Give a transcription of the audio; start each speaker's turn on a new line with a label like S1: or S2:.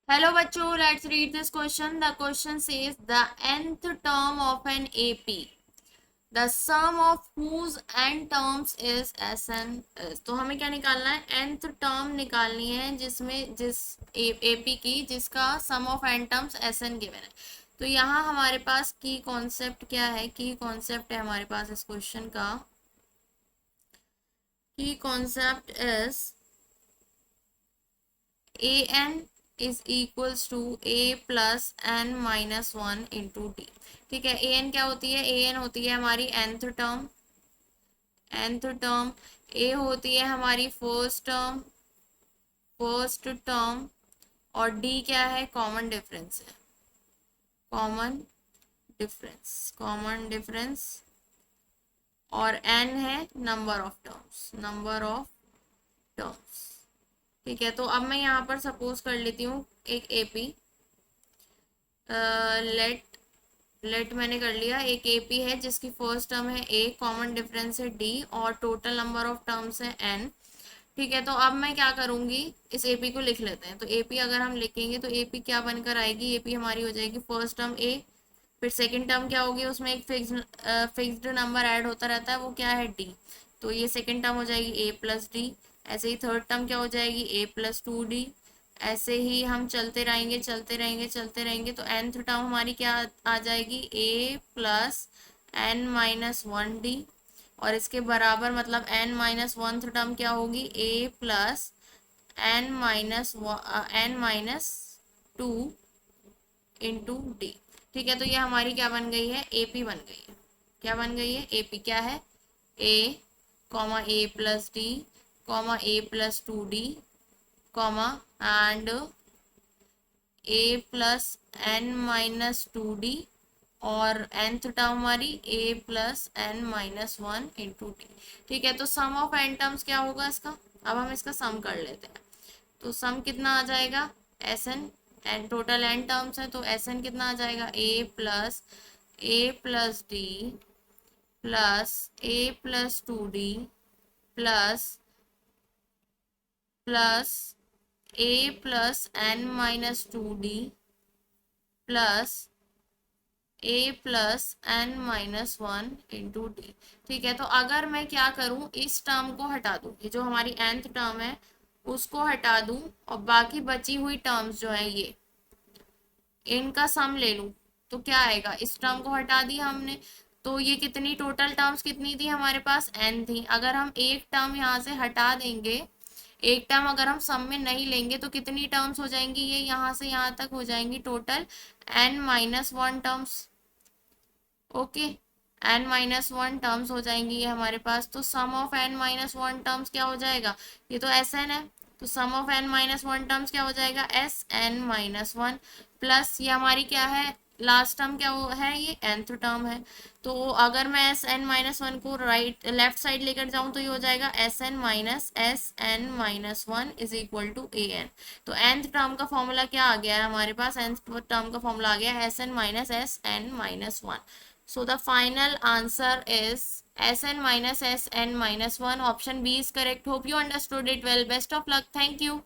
S1: Hello बच्चों, let's read this question. The question says the nth term of an AP, the sum of whose n terms is Sn is. तो हमें क्या निकालना है? nth term निकालनी है जिसमें जिस AP की जिसका sum of n terms Sn given है. तो यहाँ हमारे पास की कॉन्सेप्ट क्या है? की कॉन्सेप्ट है हमारे पास इस क्वेश्चन का. की concept is an is equals to a plus n minus 1 into d. ठीक है, an क्या होती है? an होती है हमारी nth term. nth term a होती है हमारी फर्स्ट टर्म और d क्या है? कॉमन डिफरेंस है. कॉमन डिफरेंस और n है नंबर ऑफ टर्म्स. ठीक है, तो अब मैं यहाँ पर सपोज कर लेती हूँ एक एपी. लेट लेट मैंने कर लिया. एक एपी है जिसकी फर्स्ट टर्म है ए, कॉमन डिफरेंस है डी और टोटल नंबर ऑफ टर्म्स है एन. ठीक है, तो अब मैं क्या करूंगी, इस एपी को लिख लेते हैं. तो एपी अगर हम लिखेंगे तो एपी क्या बनकर आएगी? एपी हमारी हो जाएगी फर्स्ट टर्म ए, फिर सेकंड टर्म क्या होगी? उसमें एक फिक्स्ड नंबर ऐड होता रहता है, वो क्या है? डी. तो ये सेकंड टर्म हो जाएगी ए प्लस डी. ऐसे ही थर्ड टर्म क्या हो जाएगी? A plus two D. ऐसे ही हम चलते रहेंगे तो nth टर्म हमारी क्या आ जाएगी? A plus n minus one d. और इसके बराबर मतलब n-1 टर्म क्या होगी? A plus n-2 into d. ठीक है, तो ये हमारी क्या बन गई है? एपी बन गई है. क्या बन गई है? एपी क्या है? A comma a plus d comma a plus two d comma and a plus n minus two d और nth टर्म हमारी a plus n minus one into d. ठीक है, तो सम ऑफ एन टर्म्स क्या होगा इसका? अब हम इसका सम कर लेते हैं. तो सम कितना आ जाएगा? S n. N total n terms है तो एस एन कितना आ जाएगा? A plus d plus a plus two d plus plus a plus n minus two d plus a plus n minus one into d. ठीक है, तो अगर मैं क्या करूं, इस टर्म को हटा दूं, ये जो हमारी nth टर्म है उसको हटा दूं और बाकी बची हुई टर्म्स जो है ये इनका सम ले लूं तो क्या आएगा? इस टर्म को हटा दिया हमने तो ये कितनी टोटल टर्म्स कितनी थी हमारे पास? n थी. अगर हम एक टर्म यहाँ से हटा देंगे, एक टर्म अगर हम सम में नहीं लेंगे तो कितनी टर्म्स हो जाएंगी? ये यहाँ से यहाँ तक हो जाएंगी total n-1 terms. Okay, n-1 terms हो जाएंगी ये हमारे पास. तो सम ऑफ n-1 टर्म्स क्या हो जाएगा? ये तो Sn है, तो सम ऑफ n-1 टर्म्स क्या हो जाएगा? Sn-1 प्लस ये हमारी क्या है? लास्ट टर्म क्या है? ये nth टर्म है. तो अगर मैं Sn-1 को लेफ्ट साइड लेकर जाऊं तो ये हो जाएगा Sn-1 is equal to an. तो nth टर्म का फॉर्मूला क्या आ गया है हमारे पास? nth टर्म का फॉर्मूला आ गया Sn-1. So the final answer is Sn minus Sn minus 1. Option B is correct. Hope you understood it well. Best of luck. Thank you.